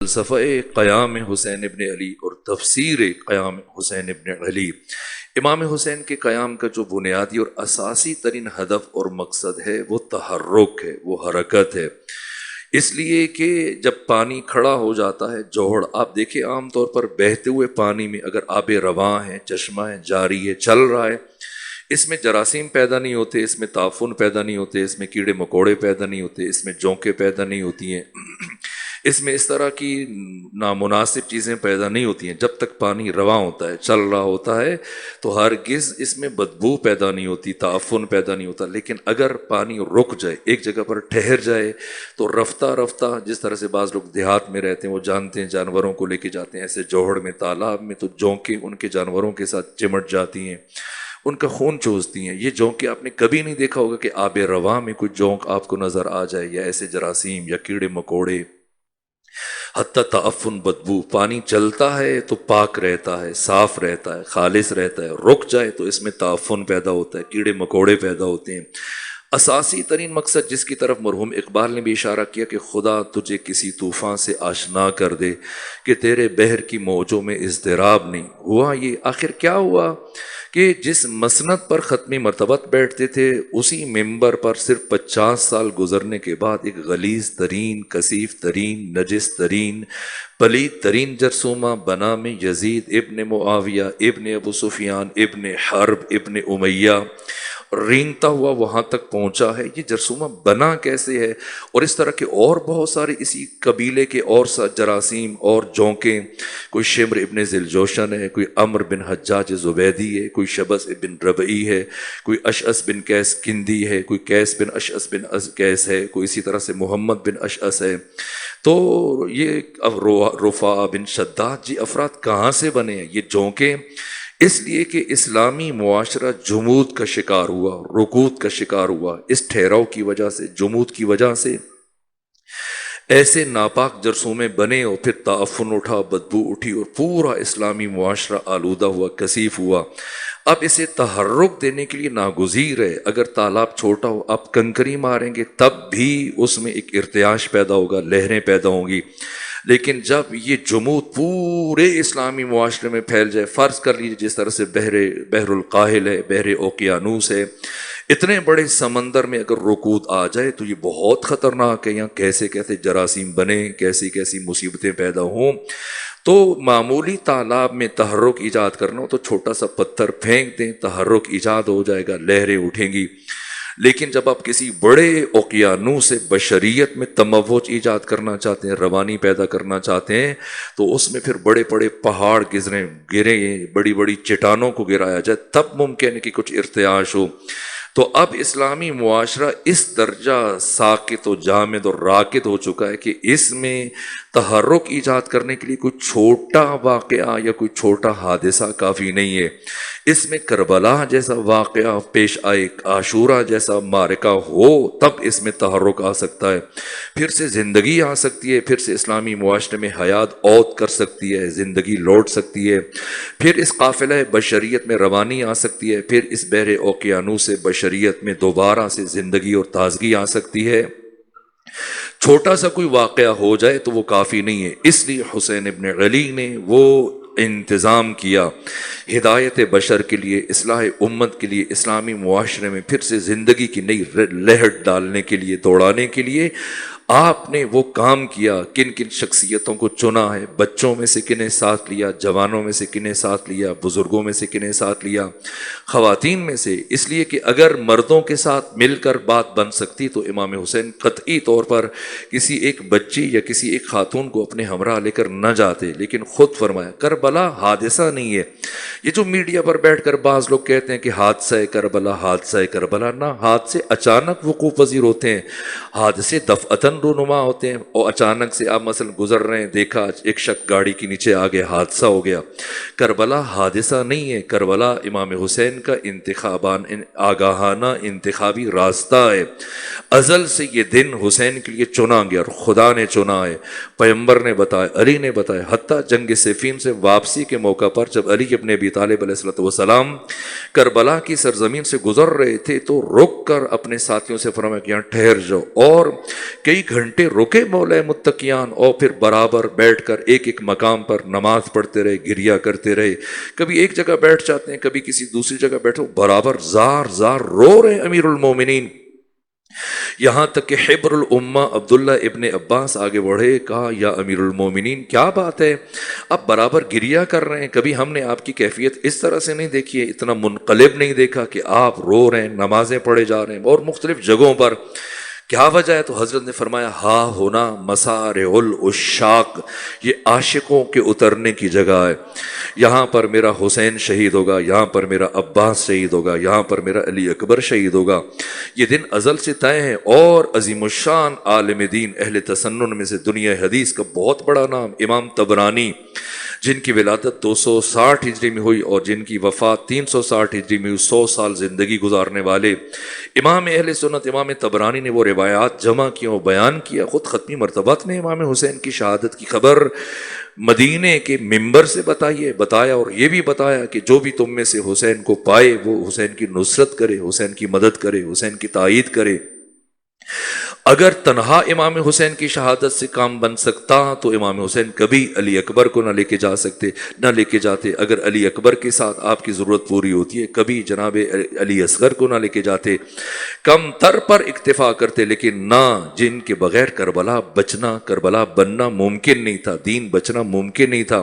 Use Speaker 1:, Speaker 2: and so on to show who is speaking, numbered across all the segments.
Speaker 1: فلسفہ قیام حسین ابن علی اور تفسیر قیام حسین ابن علی۔ امام حسین کے قیام کا جو بنیادی اور اساسی ترین ہدف اور مقصد ہے وہ تحرک ہے، وہ حرکت ہے۔ اس لیے کہ جب پانی کھڑا ہو جاتا ہے، جوہر آپ دیکھیں عام طور پر بہتے ہوئے پانی میں اگر آب رواں ہے، چشمہ ہے، جاری ہے، چل رہا ہے، اس میں جراثیم پیدا نہیں ہوتے، اس میں تعفن پیدا نہیں ہوتے، اس میں کیڑے مکوڑے پیدا نہیں ہوتے، اس میں جونکیں پیدا نہیں ہوتی ہیں، اس میں اس طرح کی نامناسب چیزیں پیدا نہیں ہوتی ہیں۔ جب تک پانی رواں ہوتا ہے، چل رہا ہوتا ہے، تو ہرگز اس میں بدبو پیدا نہیں ہوتی، تعفن پیدا نہیں ہوتا۔ لیکن اگر پانی رک جائے، ایک جگہ پر ٹھہر جائے، تو رفتہ رفتہ، جس طرح سے بعض لوگ دیہات میں رہتے ہیں وہ جانتے ہیں، جانوروں کو لے کے جاتے ہیں ایسے جوہڑ میں، تالاب میں، تو جونکیں ان کے جانوروں کے ساتھ چمٹ جاتی ہیں، ان کا خون چوستی ہیں۔ یہ جونکیں آپ نے کبھی نہیں دیکھا ہوگا کہ آب رواں میں کوئی جونک آپ کو نظر آ جائے، یا ایسے جراثیم یا کیڑے مکوڑے، حتی تعفن، بدبو۔ پانی چلتا ہے تو پاک رہتا ہے، صاف رہتا ہے، خالص رہتا ہے، رک جائے تو اس میں تعفن پیدا ہوتا ہے، کیڑے مکوڑے پیدا ہوتے ہیں۔ اساسی ترین مقصد جس کی طرف مرحوم اقبال نے بھی اشارہ کیا کہ خدا تجھے کسی طوفان سے آشنا کر دے کہ تیرے بحر کی موجوں میں اضطراب نہیں ہوا۔ یہ آخر کیا ہوا کہ جس مسند پر ختمی مرتبت بیٹھتے تھے، اسی ممبر پر صرف 50 سال گزرنے کے بعد ایک غلیظ ترین، کثیف ترین، نجس ترین، پلید ترین جرثومہ بنام یزید ابن معاویہ ابن ابو سفیان ابن حرب ابن امیہ رینگتا ہوا وہاں تک پہنچا ہے۔ یہ جرثومہ بنا کیسے ہے؟ اور اس طرح کے اور بہت سارے اسی قبیلے کے اور جراثیم اور جونکیں، کوئی شمر ابن ذیلجوشن ہے، کوئی عمر بن حجاج زبیدی ہے، کوئی شبس ابن ربعی ہے، کوئی اشعث بن قیس کندی ہے، کوئی قیس بن اشعث بن قیس ہے، کوئی اسی طرح سے محمد بن اشعث ہے۔ تو یہ رفاع بن شداد، جی افراد کہاں سے بنے ہیں؟ یہ جونکیں اس لیے کہ اسلامی معاشرہ جمود کا شکار ہوا، رکود کا شکار ہوا، اس ٹھہراؤ کی وجہ سے، جمود کی وجہ سے ایسے ناپاک جرثومے بنے، اور پھر تعفن اٹھا، بدبو اٹھی، اور پورا اسلامی معاشرہ آلودہ ہوا، کثیف ہوا۔ اب اسے تحرک دینے کے لیے ناگزیر ہے، اگر تالاب چھوٹا ہو، آپ کنکری ماریں گے تب بھی اس میں ایک ارتعاش پیدا ہوگا، لہریں پیدا ہوں گی۔ لیکن جب یہ جمود پورے اسلامی معاشرے میں پھیل جائے، فرض کر لیجیے جس طرح سے بحر القاہل ہے، بحر اوقیانوس ہے، اتنے بڑے سمندر میں اگر رکود آ جائے تو یہ بہت خطرناک ہے۔ یہاں کیسے کیسے جراثیم بنے، کیسی کیسی مصیبتیں پیدا ہوں۔ تو معمولی تالاب میں تحرک ایجاد کرنا ہو تو چھوٹا سا پتھر پھینک دیں، تحرک ایجاد ہو جائے گا، لہریں اٹھیں گی۔ لیکن جب آپ کسی بڑے اوقیانوس سے بشریت میں تموج ایجاد کرنا چاہتے ہیں، روانی پیدا کرنا چاہتے ہیں، تو اس میں پھر بڑے بڑے پہاڑ گریں، بڑی بڑی چٹانوں کو گرایا جائے، تب ممکن ہے کہ کچھ ارتعاش ہو۔ تو اب اسلامی معاشرہ اس درجہ ساکت و جامد اور راکد ہو چکا ہے کہ اس میں تحرک ایجاد کرنے کے لیے کوئی چھوٹا واقعہ یا کوئی چھوٹا حادثہ کافی نہیں ہے۔ اس میں کربلا جیسا واقعہ پیش آئے، عاشورہ جیسا معرکہ ہو، تب اس میں تحرک آ سکتا ہے، پھر سے زندگی آ سکتی ہے، پھر سے اسلامی معاشرے میں حیات عود کر سکتی ہے، زندگی لوٹ سکتی ہے، پھر اس قافلہ بشریت میں روانی آ سکتی ہے، پھر اس بحر اوقیانوس سے بشریت میں دوبارہ سے زندگی اور تازگی آ سکتی ہے۔ چھوٹا سا کوئی واقعہ ہو جائے تو وہ کافی نہیں ہے۔ اس لیے حسین ابن علی نے وہ انتظام کیا، ہدایت بشر کے لیے، اصلاح امت کے لیے، اسلامی معاشرے میں پھر سے زندگی کی نئی لہر ڈالنے کے لیے، دوڑانے کے لیے آپ نے وہ کام کیا۔ کن کن شخصیتوں کو چنا ہے، بچوں میں سے کنہیں ساتھ لیا، جوانوں میں سے کنہیں ساتھ لیا، بزرگوں میں سے کنہیں ساتھ لیا، خواتین میں سے، اس لیے کہ اگر مردوں کے ساتھ مل کر بات بن سکتی تو امام حسین قطعی طور پر کسی ایک بچی یا کسی ایک خاتون کو اپنے ہمراہ لے کر نہ جاتے، لیکن خود فرمایا کربلا حادثہ نہیں ہے۔ یہ جو میڈیا پر بیٹھ کر بعض لوگ کہتے ہیں کہ حادثہ کربلا، حادثہ کربلا، نہ، حادثے اچانک وقوع پذیر ہوتے ہیں، حادثے دفعتاً رونما ہوتے ہیں، اور اچانک سے آپ مثلا گزر رہے ہیں، دیکھا ایک شخص گاڑی کے نیچے آ گیا، حادثہ ہو گیا۔ کربلا حادثہ نہیں ہے، کربلا امام حسین کا آگاہانہ انتخابی راستہ ہے۔ ازل سے یہ دن حسین کے لیے چنا گیا، اور خدا نے چنا ہے، پیغمبر نے بتایا، علی نے بتایا۔ حتیٰ جنگ صفین سے واپسی کے موقع پر جب علی ابن ابی طالب علیہ السلام کربلا کی سرزمین سے گزر رہے تھے تو رک کر اپنے ساتھیوں سے فرمایا کہ یہاں ٹھہر جاؤ، اور کئی کئی گھنٹے رکے مولا متقیان اور پھر برابر بیٹھ کر ایک ایک مقام پر نماز پڑھتے رہے، گریا کرتے رہے. کبھی ایک جگہ بیٹھ جاتے ہیں، کبھی کسی دوسری جگہ بیٹھو، برابر زار زار رو رہے امیر المومنین. یہاں تک کہ حبر الامہ عبداللہ ابن عباس آگے بڑھے، کہا یا امیر المومنین کیا بات ہے، آپ برابر گریا کر رہے ہیں، کبھی ہم نے آپ کی کیفیت اس طرح سے نہیں دیکھی ہے، اتنا منقلب نہیں دیکھا کہ آپ رو رہے ہیں، نمازیں پڑھے جا رہے ہیں اور مختلف جگہوں پر، کیا وجہ ہے؟ تو حضرت نے فرمایا ہا ہونا مسارع العشاق، یہ عاشقوں کے اترنے کی جگہ ہے. یہاں پر میرا حسین شہید ہوگا، یہاں پر میرا عباس شہید ہوگا، یہاں پر میرا علی اکبر شہید ہوگا. یہ دن ازل سے طے ہے. اور عظیم الشان عالم دین اہل تسنن میں سے دنیا حدیث کا بہت بڑا نام امام طبرانی، جن کی ولادت 260 ہجری میں ہوئی اور جن کی وفات 360 ہجری میں ہوئی، 100 سال زندگی گزارنے والے امام اہل سنت امام طبرانی نے وہ روایات جمع کی اور بیان کیا. خود ختمی مرتبات نے امام حسین کی شہادت کی خبر مدینے کے منبر سے بتایا اور یہ بھی بتایا کہ جو بھی تم میں سے حسین کو پائے وہ حسین کی نصرت کرے، حسین کی مدد کرے، حسین کی تائید کرے. اگر تنہا امام حسین کی شہادت سے کام بن سکتا تو امام حسین کبھی علی اکبر کو نہ لے کے جاتے. اگر علی اکبر کے ساتھ آپ کی ضرورت پوری ہوتی ہے کبھی جناب علی اصغر کو نہ لے کے جاتے. کم تر پر اکتفا کرتے، لیکن نہ جن کے بغیر کربلا بننا ممکن نہیں تھا، دین بچنا ممکن نہیں تھا،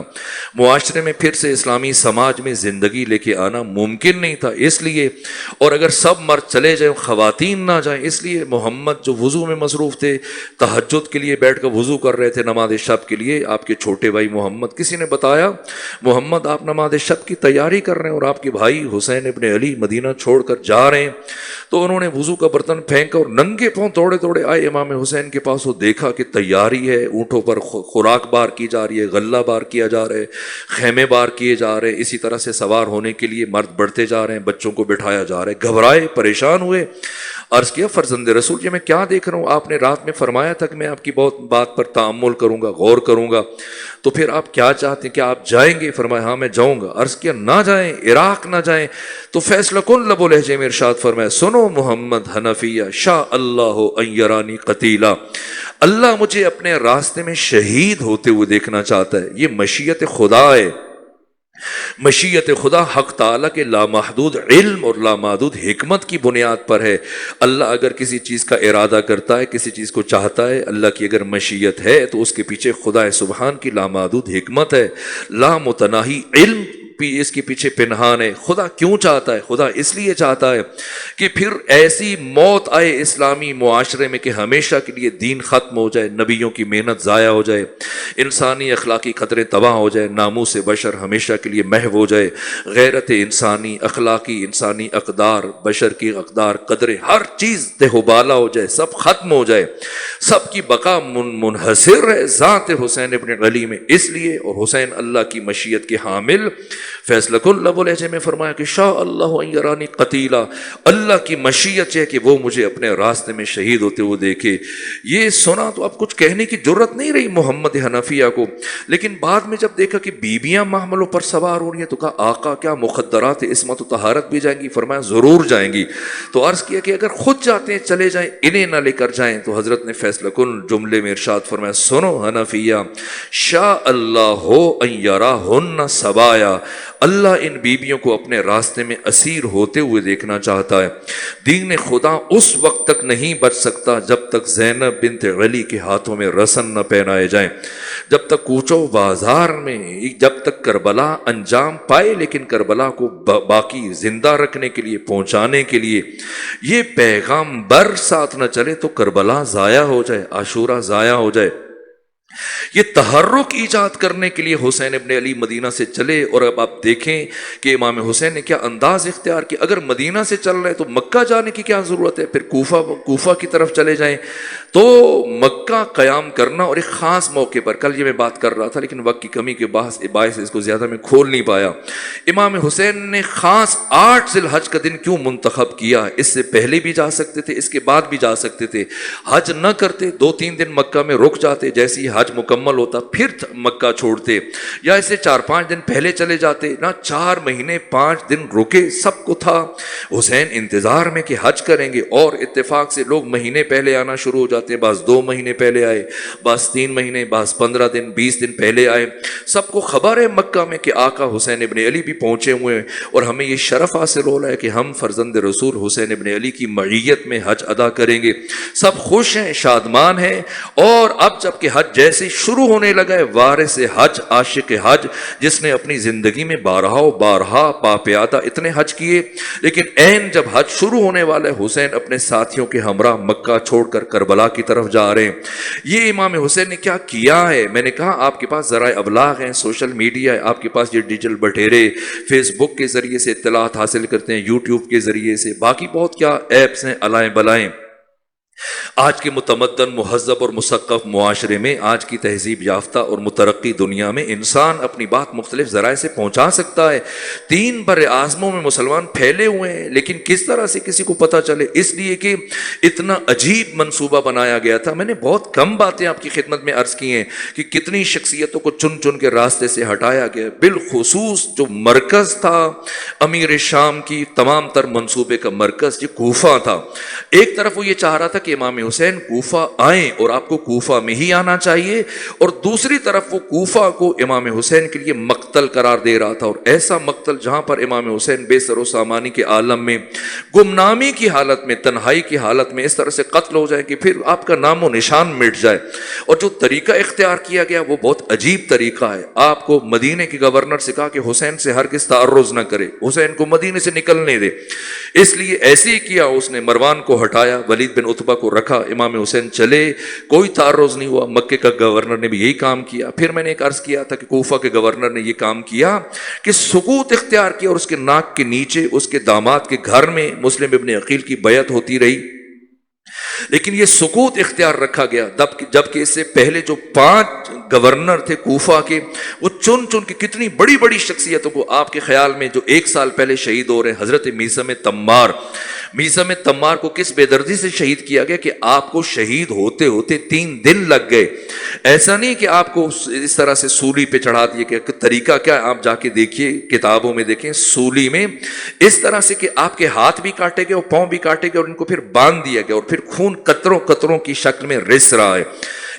Speaker 1: معاشرے میں پھر سے اسلامی سماج میں زندگی لے کے آنا ممکن نہیں تھا. اس لیے، اور اگر سب مرد چلے جائیں خواتین نہ جائیں، اس لیے محمد جو وضو میں مصروف تھے، تہجد کے لیے بیٹھ کر وضو کر رہے تھے نماز شب کے لیے. آپ کے چھوٹے بھائی محمد، کسی نے بتایا محمد آپ نماز شب کی تیاری کر رہے ہیں اور آپ کے بھائی حسین ابن علی مدینہ چھوڑ کر جا رہے ہیں. تو انہوں نے وضو کا برتن پھینکا اور ننگے پاؤں توڑے آئے امام حسین کے پاس. وہ دیکھا کہ تیاری ہے، اونٹوں پر خوراک بار کی جا رہی ہے، غلہ بار کیا جا رہا ہے، خیمے بار کیے جا رہے ہیں، اسی طرح سے سوار ہونے کے لیے مرد بڑھتے جا رہے ہیں، بچوں کو بٹھایا جا رہا ہے. گھبرائے، پریشان ہوئے. عرض کیا فرزند رسول یہ میں کیا دیکھ رہا ہوں؟ آپ نے رات میں فرمایا تھا کہ میں آپ کی بہت بات پر تأمل کروں گا، غور کروں گا، تو پھر آپ کیا چاہتے ہیں کہ آپ جائیں گے؟ فرمایا ہاں میں جاؤں گا. عرض کیا نہ جائیں، عراق نہ جائیں؟ تو فیصلہ کن لب و لہجے میں ارشاد فرمایا سنو محمد حنفیہ شاء اللہ ان یرانی قتیلا، اللہ مجھے اپنے راستے میں شہید ہوتے ہوئے دیکھنا چاہتا ہے. یہ مشیت خدا ہے. مشیت خدا حق تعالیٰ کے لامحدود علم اور لامحدود حکمت کی بنیاد پر ہے. اللہ اگر کسی چیز کا ارادہ کرتا ہے، کسی چیز کو چاہتا ہے، اللہ کی اگر مشیت ہے تو اس کے پیچھے خدا سبحان کی لامحدود حکمت ہے، لامتناہی علم اس کے پیچھے پنہان ہے. خدا کیوں چاہتا ہے؟ خدا اس لیے چاہتا ہے کہ پھر ایسی موت آئے اسلامی معاشرے میں کہ ہمیشہ کے لیے دین ختم ہو جائے، نبیوں کی محنت ضائع ہو جائے، انسانی اخلاقی قدریں تباہ ہو جائے، ناموس بشر ہمیشہ کے لیے محو ہو جائے، غیرت انسانی، اخلاقی انسانی اقدار، بشر کی اقدار، قدریں، ہر چیز دہوبالا ہو جائے، سب ختم ہو جائے. سب کی بقا منحصر ہے ذات حسین ابن علی میں. اس لیے اور حسین اللہ کی مشیت کے حامل، فیصلہ کن لب و لہجے میں فرمایا کہ شاء اللہ ان یرانی قتیلا، اللہ کی مشیت ہے کہ وہ مجھے اپنے راستے میں شہید ہوتے ہوئے دیکھے. یہ سنا تو اب کچھ کہنے کی جرت نہیں رہی محمد حنفیہ کو. لیکن بعد میں جب دیکھا کہ بیویاں محملوں پر سوار ہو رہی ہیں تو کہا آقا کیا مخدرات عصمت و طہارت بھی جائیں گی؟ فرمایا ضرور جائیں گی. تو عرض کیا کہ اگر خود جاتے ہیں چلے جائیں، انہیں نہ لے کر جائیں. تو حضرت نے فیصلہ کن جملے میں ارشاد فرمایا سنو حنفیہ شاء اللہ ان یراہن سبایا، اللہ ان بیبیوں کو اپنے راستے میں اسیر ہوتے ہوئے دیکھنا چاہتا ہے. دین خدا اس وقت تک نہیں بچ سکتا جب تک زینب بنت علی کے ہاتھوں میں رسن نہ پہنائے جائیں، جب تک کوچو بازار میں، جب تک کربلا انجام پائے. لیکن کربلا کو باقی زندہ رکھنے کے لیے، پہنچانے کے لیے یہ پیغام بر ساتھ نہ چلے تو کربلا ضائع ہو جائے، عاشورہ ضائع ہو جائے. یہ تحرک ایجاد کرنے کے لیے حسین ابن علی مدینہ سے چلے. اور اب آپ دیکھیں کہ امام حسین نے کیا انداز اختیار کیا. اگر مدینہ سے چل رہے تو مکہ جانے کی کیا ضرورت ہے؟ پھر کوفہ کی طرف چلے جائیں. تو مکہ قیام کرنا اور ایک خاص موقع پر، کل یہ میں بات کر رہا تھا لیکن وقت کی کمی کے باعث اس کو زیادہ میں کھول نہیں پایا. امام حسین نے خاص 8 ذی الحج کا دن کیوں منتخب کیا؟ اس سے پہلے بھی جا سکتے تھے، اس کے بعد بھی جا سکتے تھے. حج نہ کرتے، 2-3 دن مکہ میں رک جاتے، جیسی حج مکمل ہوتا پھر مکہ چھوڑتے، یا اسے 4-5 دن پہلے چلے جاتے، نہ 4 مہینے 5 دن رکے، سب کو تھا حسین انتظار میں کہ حج کریں گے، اور اتفاق سے لوگ مہینے پہلے آنا شروع ہو جاتے ہیں، بعض 2 مہینے پہلے آئے، بعض 3 مہینے، بعض 15 دن 20 دن پہلے آئے، سب کو خبر ہے مکہ میں کہ آقا حسین ابن علی بھی پہنچے ہوئے ہیں، اور ہمیں یہ شرف حاصل ہو رہا ہے کہ ہم فرزند رسول حسین ابن علی کی معیت میں حج ادا کریں گے، سب خوش ہیں، شادمان ہیں۔ اور اب جب کہ حج جیسے شروع ہونے لگا ہے، وارث حج، عاشق حج، جس نے اپنی زندگی میں بارہا و بارہا پاپیادہ اتنے حج کیے، لیکن عین جب حج شروع ہونے والا ہے، حسین اپنے ساتھیوں کے ہمراہ مکہ چھوڑ کر کربلا کی طرف جا رہے ہیں۔ یہ امام حسین نے کیا کیا ہے؟ میں نے کہا آپ کے پاس ذرائع ابلاغ ہیں، سوشل میڈیا ہے، آپ کے پاس یہ ڈیجیٹل بٹیرے، فیس بک کے ذریعے سے اطلاعات حاصل کرتے ہیں، یوٹیوب کے ذریعے سے، باقی بہت کیا ایپس ہیں الائیں بلائیں۔ آج کے متمدن، مہذب اور مثقف معاشرے میں، آج کی تہذیب یافتہ اور مترقی دنیا میں انسان اپنی بات مختلف ذرائع سے پہنچا سکتا ہے۔ 3 بر اعظموں میں مسلمان پھیلے ہوئے ہیں، لیکن کس طرح سے کسی کو پتہ چلے؟ اس لیے کہ اتنا عجیب منصوبہ بنایا گیا تھا۔ میں نے بہت کم باتیں آپ کی خدمت میں عرض کی ہیں کہ کتنی شخصیتوں کو چن چن کے راستے سے ہٹایا گیا، بالخصوص جو مرکز تھا امیر شام کی تمام تر منصوبے کا مرکز، یہ کوفہ تھا۔ ایک طرف وہ یہ چاہ رہا تھا کہ امام حسین کوفہ آئیں اور آپ کو کوفہ میں ہی آنا چاہیے، اور دوسری طرف وہ کوفہ کو امام حسین کے لیے مقتل قرار دے رہا تھا، اور ایسا مقتل جہاں پر امام حسین بے سر و سامانی کے عالم میں، گمنامی کی حالت میں، تنہائی کی حالت میں اس طرح سے قتل ہو جائے کہ پھر آپ کا نام و نشان مٹ جائے۔ اور جو طریقہ اختیار کیا گیا وہ بہت عجیب طریقہ ہے۔ آپ کو مدینے کے گورنر سے کہا کہ حسین سے ہرگز تعرض نہ کرے، حسین کو مدینے سے نکلنے دے، اس لیے ایسے ہی کیا، اس نے مروان کو ہٹایا، ولید بن عتبہ کو رکھا، امام حسین چلے، کوئی تعرض نہیں ہوا۔ مکے کا گورنر نے بھی یہی کام کیا۔ پھر میں نے ایک عرض کیا تھا کہ کوفہ کے گورنر نے یہ کام کیا کہ سکوت اختیار کیا، اور اس کے ناک کے نیچے اس کے داماد کے گھر میں مسلم ابن عقیل کی بیعت ہوتی رہی، لیکن یہ سکوت اختیار رکھا گیا، جبکہ اس سے پہلے جو 5 گورنر تھے کوفہ کے، وہ چن چن کے کتنی بڑی بڑی شخصیتوں کو، آپ کے خیال میں جو 1 سال پہلے شہید ہو رہے ہیں، حضرت میثم تمار، میثم تمار کو کس بے دردی سے شہید کیا گیا کہ آپ کو شہید ہوتے ہوتے 3 دن لگ گئے۔ ایسا نہیں کہ آپ کو اس طرح سے سولی پہ چڑھا دیے، کہ طریقہ کیا ہے آپ جا کے دیکھیے، کتابوں میں دیکھیں، سولی میں اس طرح سے کہ آپ کے ہاتھ بھی کاٹے گئے اور پاؤں بھی کاٹے گئے، اور ان کو پھر باندھ دیا گیا، اور پھر خون قطروں قطروں کی شکل میں رس رہا ہے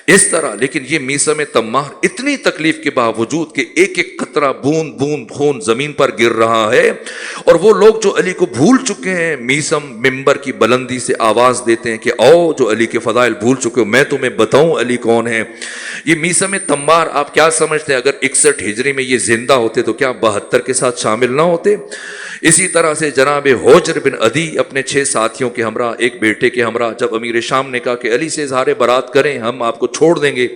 Speaker 1: اس طرح۔ لیکن یہ میثم تمار اتنی تکلیف کے باوجود کہ ایک ایک قطرہ، بوند بوند خون زمین پر گر رہا ہے، اور وہ لوگ جو علی کو بھول چکے ہیں، میثم ممبر کی بلندی سے آواز دیتے ہیں کہ او جو علی کے فضائل بھول چکے ہو، میں تمہیں بتاؤں علی کون ہے۔ یہ میثم تمار، آپ کیا سمجھتے ہیں اگر 61 ہجری میں یہ زندہ ہوتے تو کیا 72 کے ساتھ شامل نہ ہوتے؟ اسی طرح سے جناب حجر بن عدی اپنے 6 ساتھیوں کے ہمراہ، ایک بیٹے کے ہمراہ، جب امیر شام نے کہا کہ علی سے اظہار برات کریں، ہم آپ کو چھوڑ دیں گے،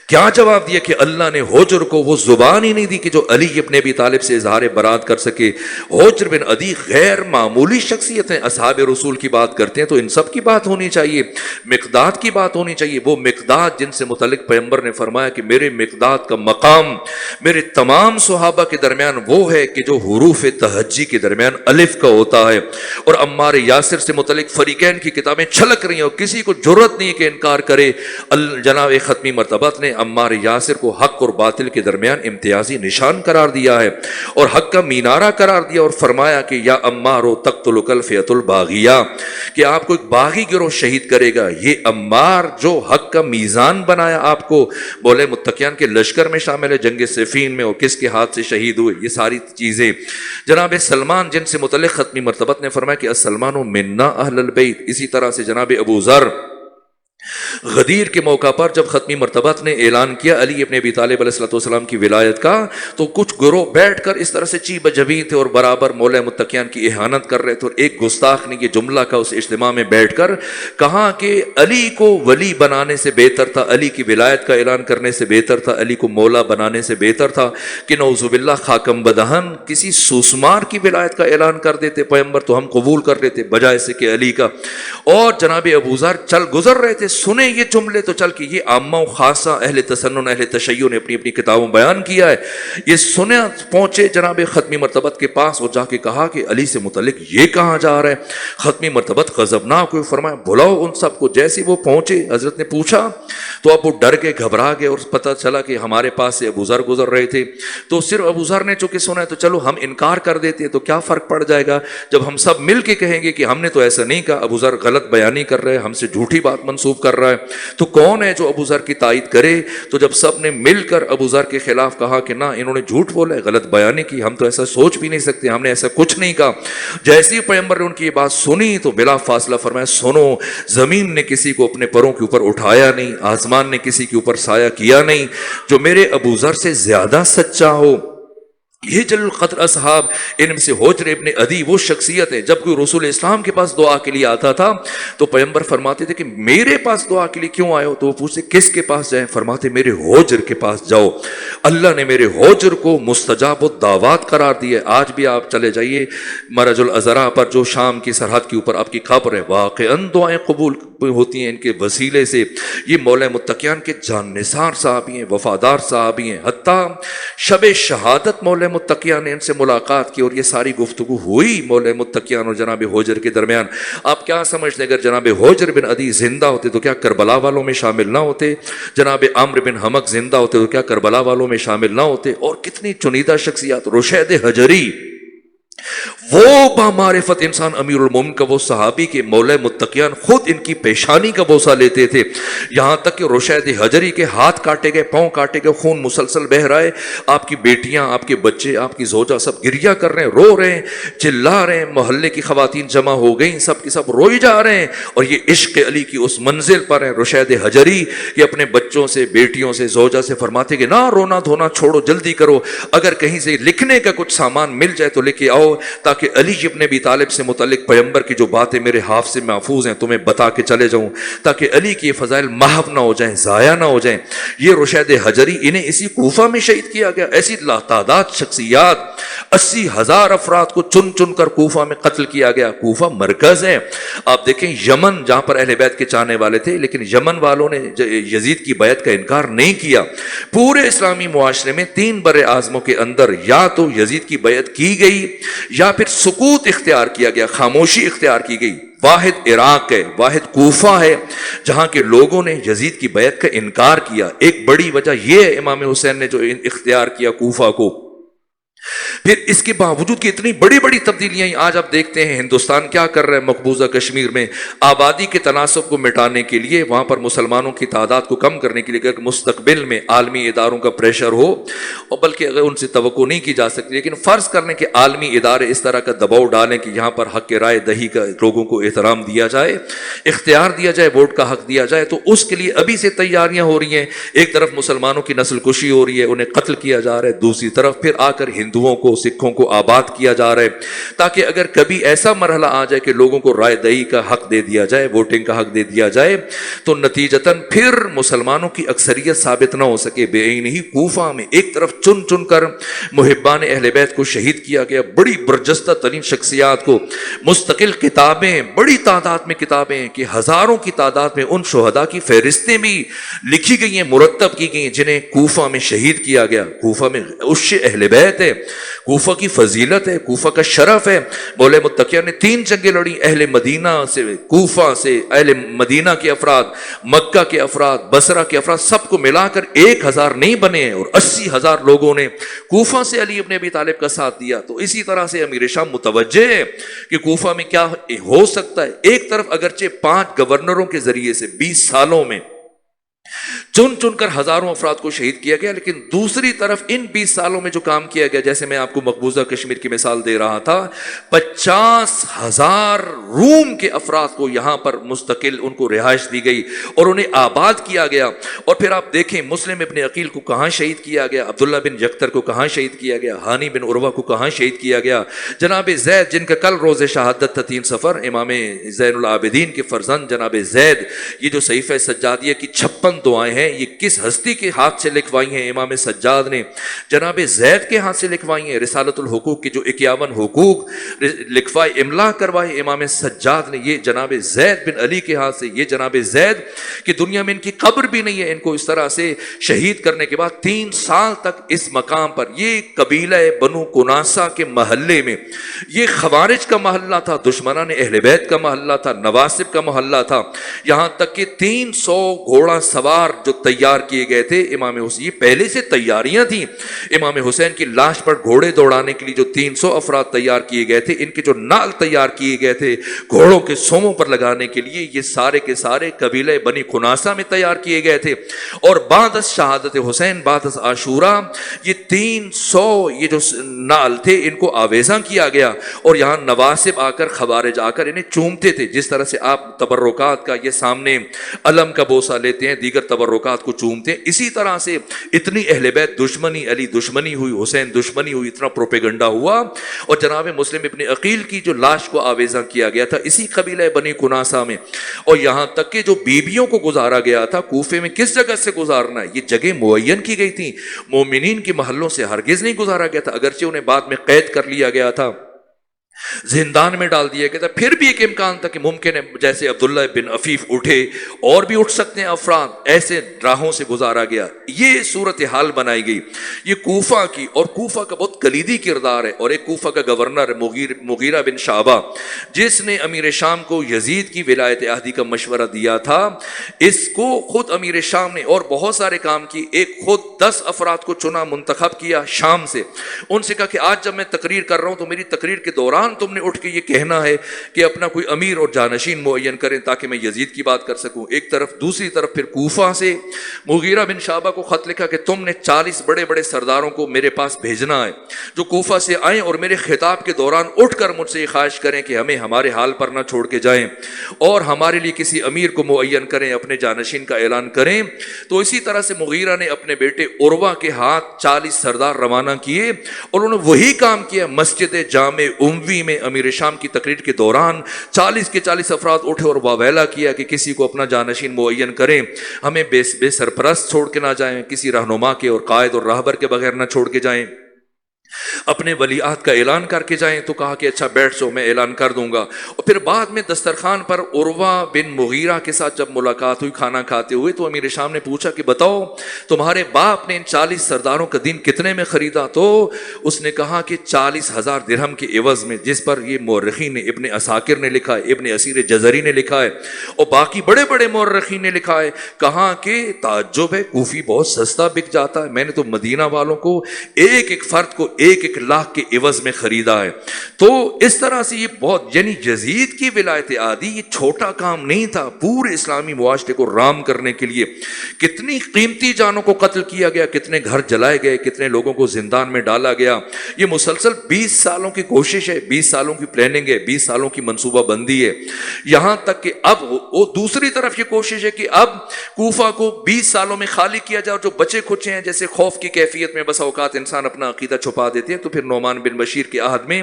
Speaker 1: کیا جواب دیا کہ اللہ نے حجر کو وہ زبان ہی نہیں دی کہ جو علی ابن ابی طالب سے اظہار برات کر سکے۔ حجر بن عدی غیر معمولی شخصیت ہیں، اصحاب رسول کی بات کرتے ہیں تو ان سب کی بات ہونی چاہیے، مقداد کی بات ہونی چاہیے، وہ مقداد جن سے متعلق پیغمبر نے فرمایا کہ میرے مقداد کا مقام میرے تمام صحابہ کے درمیان وہ ہے کہ جو حروف تہجی کے درمیان الف کا ہوتا ہے۔ اور عمار یاسر سے متعلق فریقین کی کتابیں چھلک رہی ہیں، اور کسی کو جرأت نہیں کہ انکار کرے۔ جناب ختمی مرتبت نے عمار یاسر کو حق اور باطل کے درمیان امتیازی نشان قرار دیا ہے، اور حق کا مینارہ قرار دیا، اور فرمایا کہ یا عمار تقتلک الفئۃ الباغیہ، کہ آپ کو ایک باغی گروہ شہید کرے گا۔ یہ عمار جو حق کا میزان بنایا، آپ کو بولے متقیان کے لشکر میں شامل ہے، جنگ صفین میں، اور کس کے ہاتھ سے شہید ہوئے، یہ ساری چیزیں۔ جناب سلمان جن سے متعلق ختمی مرتبت نے فرمایا کہ السلمان منا اہل البیت۔ اسی طرح سے جناب ابو ذر غدیر کے موقع پر جب ختمی مرتبت نے اعلان کیا علی ابن ابی طالب علیہ السلام کی ولایت کا، تو کچھ گروہ بیٹھ کر اس طرح سے چی بجبی تھے اور برابر مولا متقیان کی اہانت کر رہے تھے، اور ایک گستاخ نے یہ جملہ کا اس اجتماع میں بیٹھ کر کہا کہ علی کو ولی بنانے سے بہتر تھا، علی کی ولایت کا اعلان کرنے سے بہتر تھا، علی کو مولا بنانے سے بہتر تھا کہ نعوذ باللہ خاکم بدہن کسی سوسمار کی ولایت کا اعلان کر دیتے پیغمبر، تو ہم قبول کر لیتے بجائے سے کہ علی کا۔ اور جناب ابو ذر چل گزر رہے تھے، سنیں یہ جملے تو چل کے یہ عامہ و خاصہ اہل تسنن اہل تشیع نے اپنی اپنی کتابوں میں بیان کیا ہے. یہ سنے پہنچے جناب ختمی مرتبت کے پاس اور جا کے کہا کہ علی سے متعلق یہ کہاں جا رہا ہے. ختمی مرتبت غضبناک ہوئے, فرمایا بلاؤ ان سب کو. جیسے وہ پہنچے حضرت نے پوچھا تو اب وہ ڈر کے گھبرا گئے, اور پتہ چلا کہ ہمارے پاس سے ابو ذر گزر رہے تھے. تو صرف ابو ذر نے چونکہ سنا ہے تو چلو ہم انکار کر دیتے تو کیا فرق پڑ جائے گا, جب ہم سب مل کے کہیں گے کہ ہم نے تو ایسا نہیں کہا, ابو ذر غلط بیانی کر رہے ہیں, ہم سے جھوٹی بات منسوب کر رہا ہے, تو کون ہے جو ابو ذر کی تائید کرے. تو جب سب نے مل کر ابو ذر کے خلاف کہا کہ نہ انہوں نے جھوٹ بولا ہے, غلط بیانی کی, ہم تو ایسا سوچ بھی نہیں سکتے, ہم نے ایسا کچھ نہیں کہا. جیسے ہی پیغمبر نے ان کی یہ بات سنی تو بلا فاصلہ فرمایا سنو, زمین نے کسی کو اپنے پروں کے اوپر اٹھایا نہیں, آسمان نے کسی کے اوپر سایہ کیا نہیں, جو میرے ابو ذر سے زیادہ سچا ہو. یہ جل القدر اصحاب, ان میں سے حجر ابن عدی وہ شخصیت ہے, جب کوئی رسول اسلام کے پاس دعا کے لیے آتا تھا تو پیغمبر فرماتے تھے کہ میرے پاس دعا کے لیے کیوں آئے ہو, تو وہ پوچھتے کس کے پاس جائیں, فرماتے میرے حجر کے پاس جاؤ, اللہ نے میرے حجر کو مستجاب الدعوات قرار دیا ہے. آج بھی آپ چلے جائیے مرج الازرا پر جو شام کی سرحد کے اوپر آپ کی قبر ہے, واقعاً دعائیں قبول ہوتی ہیں ان کے وسیلے سے. یہ مولا متقیان کے جان نثار صحابی ہیں, وفادار صحابی ہیں, حتیٰ شب شہادت مولا متقیان نے ان سے ملاقات کی اور یہ ساری گفتگو ہوئی مولا متقیان اور جناب حجر کے درمیان. آپ کیا سمجھتے اگر جناب حجر بن عدی زندہ ہوتے تو کیا کربلا والوں میں شامل نہ ہوتے, جناب عمرو بن حمق زندہ ہوتے تو کیا کربلا والوں میں شامل نہ ہوتے. اور کتنی چنیدہ شخصیات, رشید حجری وہ بامعرفت انسان امیر المومن کا وہ صحابی کے مولا متقیان خود ان کی پیشانی کا بوسہ لیتے تھے, یہاں تک کہ رشید حجری کے ہاتھ کاٹے گئے, پاؤں کاٹے گئے, خون مسلسل بہ رہا ہے, آپ کی بیٹیاں, آپ کے بچے, آپ کی زوجہ سب گریہ کر رہے ہیں, رو رہے ہیں, چلا رہے ہیں, محلے کی خواتین جمع ہو گئیں, سب کی سب روئی جا رہے ہیں, اور یہ عشق علی کی اس منزل پر ہیں رشید حجری کہ اپنے بچوں سے, بیٹیوں سے, زوجہ سے فرماتے کہ نہ رونا دھونا چھوڑو, جلدی کرو, اگر کہیں سے لکھنے کا کچھ سامان مل جائے تو لے کے آؤ, تاکہ علی ابن ابی طالب سے متعلق پیغمبر کی جو باتیں میرے حافظ سے محفوظ ہیں تمہیں بتا کے چلے جاؤں, تاکہ علی کی یہ فضائل محو نہ ہو جائیں, ضائع نہ ہو جائیں. یہ رشید حجری, انہیں اسی کوفہ میں شہید کیا گیا. ایسی لاتعداد شخصیات, 80,000 افراد کو چن چن کر کوفہ میں قتل کیا گیا. کوفہ مرکز ہے. آپ دیکھیں یمن جہاں پر اہل بیت کے چاہنے والے تھے, لیکن یمن والوں نے یزید کی بیعت کا انکار نہیں کیا. پورے اسلامی معاشرے میں 3 بر اعظموں کے اندر یا تو یزید کی بیعت کی گئی یا پھر سکوت اختیار کیا گیا, خاموشی اختیار کی گئی. واحد عراق ہے, واحد کوفہ ہے جہاں کے لوگوں نے یزید کی بیعت کا انکار کیا. ایک بڑی وجہ یہ ہے امام حسین نے جو اختیار کیا کوفہ کو. پھر اس کے باوجود کہ اتنی بڑی بڑی تبدیلیاں آج آپ دیکھتے ہیں ہندوستان کیا کر رہا ہے مقبوضہ کشمیر میں, آبادی کے تناسب کو مٹانے کے لیے, وہاں پر مسلمانوں کی تعداد کو کم کرنے کے لیے, اگر مستقبل میں عالمی اداروں کا پریشر ہو, اور بلکہ اگر ان سے توقع نہیں کی جا سکتی, لیکن فرض کرنے کہ عالمی ادارے اس طرح کا دباؤ ڈالیں کہ یہاں پر حق رائے دہی کا لوگوں کو احترام دیا جائے, اختیار دیا جائے, ووٹ کا حق دیا جائے, تو اس کے لیے ابھی سے تیاریاں ہو رہی ہیں. ایک طرف مسلمانوں کی نسل کشی ہو رہی ہے, انہیں قتل کیا جا رہا ہے, دوسری طرف پھر آ کر ہندوؤں کو, سکھوں کو آباد کیا جا رہا ہے, تاکہ اگر کبھی ایسا مرحلہ آ جائے کہ لوگوں کو رائے دہی کا حق دے دیا جائے, ووٹنگ کا حق دے دیا جائے, تو نتیجتاً پھر مسلمانوں کی اکثریت ثابت نہ ہو سکے. بے عین ہی کوفہ میں ایک طرف چن چن کر محبان اہل بیت کو شہید کیا گیا, بڑی برجستہ ترین شخصیات کو. مستقل کتابیں, بڑی تعداد میں کتابیں کہ ہزاروں کی تعداد میں ان شہداء کی فہرستیں بھی لکھی گئی ہیں, مرتب کی گئی ہیں جنہیں کوفہ میں شہید کیا گیا. کوفہ میں عش اہل بیت ہے, کوفہ کی فضیلت ہے, کوفہ کا شرف ہے. مولا متقیان نے 3 جنگیں لڑی, اہل مدینہ سے, کوفہ سے, اہل مدینہ کے افراد, مکہ کے افراد, بصرہ کے افراد, سب کو ملا کر 1,000 نہیں بنے ہیں, اور 80,000 لوگوں نے کوفہ سے علی ابن ابی طالب کا ساتھ دیا. تو اسی طرح سے امیر شام متوجہ ہے کہ کوفہ میں کیا ہو سکتا ہے. ایک طرف اگرچہ 5 گورنروں کے ذریعے سے 20 سالوں میں چن چن کر ہزاروں افراد کو شہید کیا گیا, لیکن دوسری طرف ان 20 سالوں میں جو کام کیا گیا, جیسے میں آپ کو مقبوضہ کشمیر کی مثال دے رہا تھا, 50,000 روم کے افراد کو یہاں پر مستقل ان کو رہائش دی گئی اور انہیں آباد کیا گیا. اور پھر آپ دیکھیں مسلم ابن عقیل کو کہاں شہید کیا گیا, عبداللہ بن یکتر کو کہاں شہید کیا گیا, ہانی بن عروہ کو کہاں شہید کیا گیا, جناب زید جن کا کل روز شہادت تھا 3 صفر, امام زین العابدین کے فرزند جناب زید, یہ جو صحیفہ سجادیہ کی 56 دعائیں ہیں ہیں یہ کس ہستی کے ہاتھ سے لکھوائی ہیں؟ امام سجاد نے جناب زید کے ہاتھ سے لکھوائی ہیں۔ رسالۃ الحقوق کے جو 51 حقوق لکھوائے املا کروائے امام سجاد نے، یہ جناب زید بن علی کے ہاتھ سے۔ یہ جناب زید کی دنیا میں ان کی قبر بھی نہیں ہے، ان کو اس طرح سے شہید کرنے کے بعد 3 سال تک اس مقام پر، یہ قبیلہ بنو کناسہ کے محلے میں، یہ خوارج کا محلہ تھا، دشمنان اہل بیت کا محلہ تھا، نواسب کا محلہ تھا، یہاں تک کہ 300 گھوڑا سوار جو تیار کیے گئے تھے امام حسین، یہ پہلے سے تیاریاں تھیں امام حسین کی لاش پر گھوڑے دوڑانے کے لیے، جو 300 افراد تیار کیے گئے تھے، ان کے جو نال تیار کیے گئے تھے گھوڑوں کے سوموں پر لگانے کے لیے، یہ سارے کے سارے قبیلہ بنی کناسہ میں تیار کیے گئے تھے۔ اور بعد از شہادت حسین، بعد از عاشورہ، یہ 300 یہ جو نال تھے ان کو آویزاں کیا گیا، اور یہاں نواسب آ کر، خوارج آ کر انہیں چومتے تھے، جس طرح سے آپ تبرکات کا یہ سامنے علم کا بوسہ لیتے ہیں، دیگر تبرکات کو چومتے ہیں، اسی طرح سے اتنی اہل بیت دشمنی، علی دشمنی ہوئی، حسین دشمنی ہوئی، اتنا پروپیگنڈا ہوا، اور جناب مسلم ابن عقیل کی جو لاش کو آویزاں کیا گیا تھا اسی قبیلہ بنی کناسہ میں، اور یہاں تک کہ جو بیویوں کو گزارا گیا تھا کوفے میں کس جگہ سے گزارنا ہے، یہ جگہ معین کی گئی تھی، مومنین کے محلوں سے ہرگز نہیں گزارا گیا تھا، اگرچہ انہیں بعد میں قید کر لیا گیا تھا، زندان میں ڈال دیا گیا تھا، پھر بھی ایک امکان تھا کہ ممکن ہے جیسے عبداللہ بن عفیف اٹھے اور بھی اٹھ سکتے ہیں افراد، ایسے راہوں سے گزارا گیا، یہ صورتحال بنائی گئی۔ یہ کوفہ کی، اور کوفہ کا بہت کلیدی کردار ہے، اور ایک کوفہ کا گورنر مغیرہ بن شعبہ، جس نے امیر شام کو یزید کی ولایت عہدی کا مشورہ دیا تھا، اس کو خود امیر شام نے اور بہت سارے کام کی، ایک خود 10 افراد کو چنا، منتخب کیا شام سے، ان سے کہا کہ آج جب میں تقریر کر رہا ہوں تو میری تقریر کے دوران تم نے اٹھ کے یہ کہنا ہے کہ اپنا کوئی امیر اور جانشین معین کریں تاکہ میں یزید کی بات کر سکوں۔ ایک طرف، دوسری طرف پھر کوفہ سے مغیرہ بن شعبہ کو خط لکھا کہ تم نے 40 بڑے بڑے سرداروں کو میرے پاس بھیجنا ہے جو کوفہ سے آئیں اور میرے خطاب کے دوران اٹھ کر مجھ سے یہ خواہش کریں کہ ہمیں ہمارے حال پر نہ چھوڑ کے جائیں اور ہمارے لیے کسی امیر کو معین کریں، اپنے جانشین کا اعلان کریں۔ تو اسی طرح سے مغیرہ نے اپنے بیٹے عروہ کے ہاتھ 40 سردار روانہ کیے، اور انہوں نے وہی کام کیا۔ مسجد جامع اموی میں امیر شام کی تقریر کے دوران 40 کے 40 افراد اٹھے اور واویلا کیا کہ کسی کو اپنا جانشین معین کریں، ہمیں بے سرپرست چھوڑ کے نہ جائیں، کسی رہنما کے اور قائد اور راہبر کے بغیر نہ چھوڑ کے جائیں، اپنے ولیعہد کا اعلان کر کے جائیں۔ تو کہا کہ اچھا بیٹھ جاؤ، میں اعلان کر دوں گا۔ اور پھر بعد میں دسترخوان پر عروہ بن مغیرہ کے ساتھ جب ملاقات ہوئی کھانا کھاتے ہوئے، تو امیر شام نے پوچھا کہ بتاؤ تمہارے باپ نے ان 40 سرداروں کا دین کتنے میں خریدا؟ تو اس نے کہا کہ 40,000 درہم کے عوض میں، جس پر یہ مورخین نے، ابن عساکر نے لکھا ہے، ابن اسیر جزری نے لکھا ہے، اور باقی بڑے بڑے مورخین نے لکھا ہے، کہا کہ تعجب ہے، کوفی بہت سستا بک جاتا ہے، میں نے تو مدینہ والوں کو ایک ایک فرد کو 1 لاکھ کے عوض میں خریدا ہے۔ تو اس طرح سے یہ بہت، یعنی یزید کی ولایت عہدی یہ چھوٹا کام نہیں تھا، پورے اسلامی معاشرے کو رام کرنے کے لیے کتنی قیمتی جانوں کو قتل کیا گیا، کتنے گھر جلائے گئے، کتنے لوگوں کو زندان میں ڈالا گیا۔ یہ مسلسل 20 سالوں کی کوشش ہے، 20 سالوں کی پلاننگ ہے، 20 سالوں کی منصوبہ بندی ہے، یہاں تک کہ اب وہ دوسری طرف یہ کوشش ہے کہ اب کوفہ کو 20 سالوں میں خالی کیا جائے، اور جو بچے کھچے ہیں، جیسے خوف کی کیفیت میں بس اوقات انسان اپنا عقیدہ چھپا دیتے ہیں، تو پھر نعمان بن بشیر کے عہد میں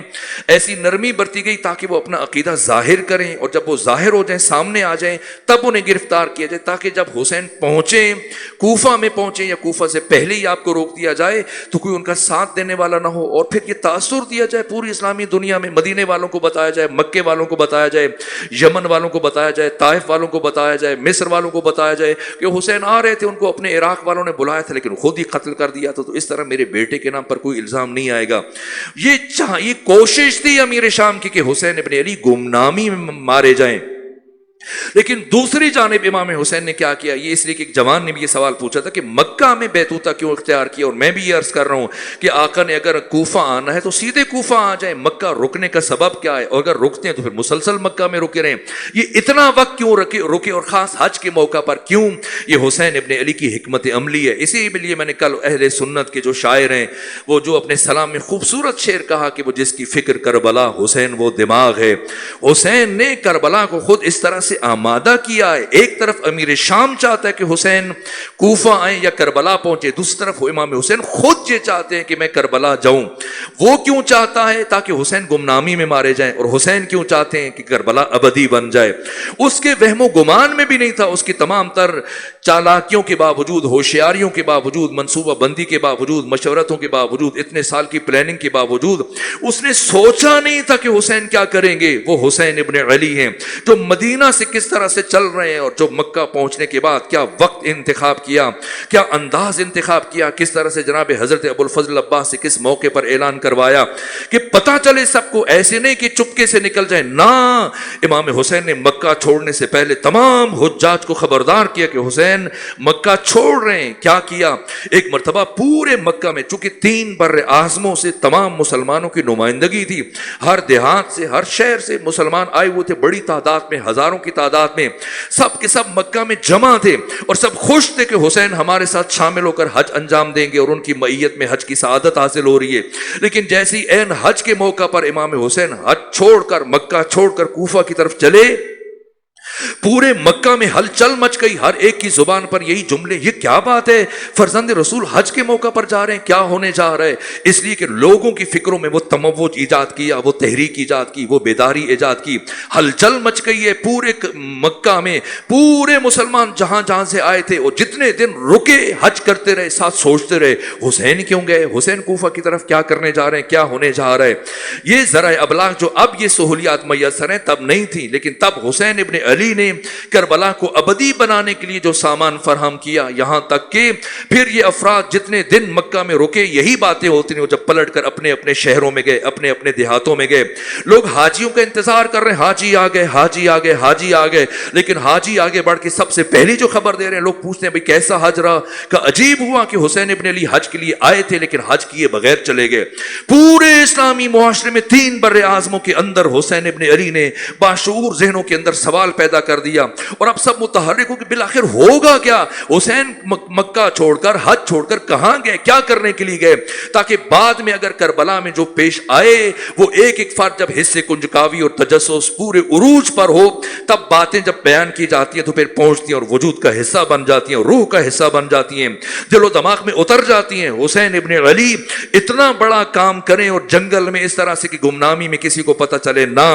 Speaker 1: ایسی نرمی برتی گئی تاکہ وہ اپنا عقیدہ ظاہر کریں، اور جب وہ ظاہر ہو جائیں، سامنے آ جائیں، تب انہیں گرفتار کیا جائے، تاکہ جب حسین پہنچیں، کوفہ میں پہنچیں یا کوفہ سے پہلے ہی آپ کو روک دیا جائے تو کوئی ان کا ساتھ دینے والا نہ ہو، اور پھر یہ تاثر دیا جائے پوری اسلامی دنیا میں، مدینے والوں کو بتایا جائے، مکے والوں کو بتایا جائے، یمن والوں کو بتایا جائے، طائف والوں کو بتایا جائے، مصر والوں کو بتایا جائے کہ حسین آ رہے تھے، ان کو اپنے عراق والوں نے بلایا تھا لیکن خود ہی قتل کر دیا تھا، تو اس طرح میرے بیٹے کے نام پر کوئی الزام نہیں آئے گا۔ یہ کوشش تھی امیر شام کی کہ حسین ابن علی گمنامی میں مارے جائیں۔ لیکن دوسری جانب امام حسین نے کیا کیا؟ یہ اس لیے کہ ایک جوان نے بھی یہ سوال پوچھا تھا کہ مکہ میں بیتوتہ کیوں اختیار کیا، اور میں بھی یہ عرض کر رہا ہوں کہ آقا نے اگر کوفہ آنا ہے تو سیدھے کوفہ آ جائیں، مکہ رکنے کا سبب کیا ہے؟ اور اگر رکتے ہیں تو پھر مسلسل مکہ میں رکے رہیں، یہ اتنا وقت کیوں رکے، اور خاص حج کے موقع پر کیوں؟ یہ حسین ابن علی کی حکمت عملی ہے۔ اسی لیے میں نے کل اہل سنت کے جو شاعر ہیں، وہ جو اپنے سلام میں خوبصورت شعر کہا کہ وہ جس کی فکر کربلا حسین وہ دماغ ہے، حسین نے کربلا کو خود اس طرح سے آمادہ کیا ہے۔ ایک طرف امیر شام چاہتا ہے کہ حسین کوفہ آئیں یا کربلا پہنچے، دوسری طرف امام حسین خود یہ چاہتے ہیں کہ میں کربلا جاؤں۔ وہ کیوں چاہتا ہے تاکہ حسین گمنامی میں مارے جائیں، اور حسین کیوں چاہتے ہیں کہ کربلا ابدی بن جائے؟ اس کے وہم و گمان میں بھی نہیں تھا، اس کی تمام تر چالاکیوں کے باوجود، ہوشیاریوں کے باوجود، منصوبہ بندی کے باوجود، مشورتوں کے باوجود، اتنے سال کی پلاننگ کے باوجود اس نے سوچا نہیں تھا کہ حسین کیا کریں گے۔ وہ حسین ابن علی ہیں جو مدینہ سے کس طرح سے چل رہے ہیں، اور جو مکہ پہنچنے کے بعد کیا وقت انتخاب کیا، کیا انداز انتخاب کیا، کس طرح سے جناب حضرت ابو الفضل عباس سے کس موقع پر اعلان کروایا کہ پتہ چلے سب کو، ایسے نہیں کہ چپکے سے نکل جائے، نہ، امام حسین نے مکہ چھوڑنے سے پہلے تمام حجاج کو خبردار کیا کہ حسین مکہ چھوڑ رہے ہیں۔ کیا کیا؟ ایک مرتبہ پورے مکہ میں، چونکہ 3 بر اعظموں سے تمام مسلمانوں کی نمائندگی تھی، ہر دیہات سے، ہر شہر سے مسلمان آئے ہوئے تھے، بڑی تعداد میں، ہزاروں کی تعداد میں، سب کے سب مکہ میں جمع تھے، اور سب خوش تھے کہ حسین ہمارے ساتھ شامل ہو کر حج انجام دیں گے، اور ان کی معیت میں حج کی سعادت حاصل ہو رہی ہے۔ لیکن جیسی عین حج کے موقع پر امام حسین حج چھوڑ کر، مکہ چھوڑ کر کوفہ کی طرف چلے، پورے مکہ میں ہلچل مچ گئی، ہر ایک کی زبان پر یہی جملے، یہ کیا بات ہے، فرزند رسول حج کے موقع پر جا رہے ہیں، کیا ہونے جا رہا ہے؟ اس لیے کہ لوگوں کی فکروں میں وہ تموج ایجاد کیا، وہ تحریک ایجاد کی، وہ بیداری ایجاد کی، ہلچل مچ گئی ہے پورے مکہ میں۔ پورے مسلمان جہاں جہاں سے آئے تھے، اور جتنے دن رکے حج کرتے رہے، ساتھ سوچتے رہے حسین کیوں گئے، حسین کوفہ کی طرف کیا کرنے جا رہے ہیں، کیا ہونے جا رہا ہے۔ یہ ذرائع ابلاغ جو اب یہ سہولیات میسر ہیں تب نہیں تھی، لیکن تب حسین ابن علی نے کربلا کو ابدی بنانے کے لیے جو سامان فراہم کیا، یہاں تک کہ پھر یہ افراد جتنے دن مکہ میں رکے، یہی باتیں ہوتی ہیں، جب پلٹ کر اپنے اپنے شہروں میں گئے، اپنے اپنے دیہاتوں میں گئے، لوگ حاجیوں کا انتظار کر رہے ہیں، حاجی آ گئے، حاجی آ گئے، حاجی آ گئے، لیکن حاجی آگے بڑھ کے سب سے پہلی جو خبر دے رہے ہیں، لوگ پوچھتے ہیں بھئی کیسا حج رہا؟ کہ عجیب ہوا کہ حسین ابن علی حج کے لیے آئے تھے لیکن حج کیے بغیر چلے گئے۔ پورے اسلامی معاشرے میں 3 بر اعظموں کے اندر حسین ابن علی نے باشعور ذہنوں کے اندر سوال پیدا کر دیا، اور اب سب متحرک ہو کہ بالآخر ہوگا کیا؟ حسین مکہ چھوڑ کر، حج چھوڑ کر کہاں گئے، کیا کرنے کے لیے گئے، تاکہ بعد میں اگر کربلا میں جو پیش آئے وہ ایک ایک فرد جب حصے کنجکاوی اور تجسس پورے عروج پر ہو، تب باتیں جب بیان کی جاتی ہیں تو پھر پہنچتی ہیں اور وجود کا حصہ بن جاتی ہیں، روح کا حصہ بن جاتی ہیں، دل و دماغ میں اتر جاتی ہیں۔ حسین ابن علی اتنا بڑا کام کریں اور جنگل میں اس طرح سے کہ گمنامی میں کسی کو پتہ چلے نہ،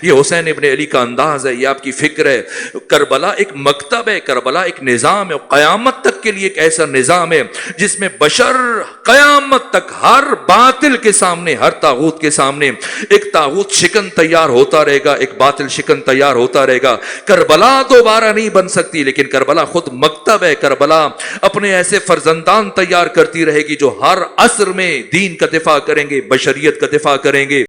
Speaker 1: یہ حسین ابن علی کا انداز ہے، یہ آپ کی فکر ہے۔ کربلا ایک مکتب ہے، کربلا ایک نظام ہے، قیامت تک کے لیے ایک ایسا نظام ہے جس میں بشر قیامت تک ہر باطل کے سامنے، ہر طاغوت کے سامنے ایک طاغوت شکن تیار ہوتا رہے گا، ایک باطل شکن تیار ہوتا رہے گا۔ کربلا دوبارہ نہیں بن سکتی، لیکن کربلا خود مکتب ہے، کربلا اپنے ایسے فرزندان تیار کرتی رہے گی جو ہر عصر میں دین کا دفاع کریں گے، بشریت کا دفاع کریں گے۔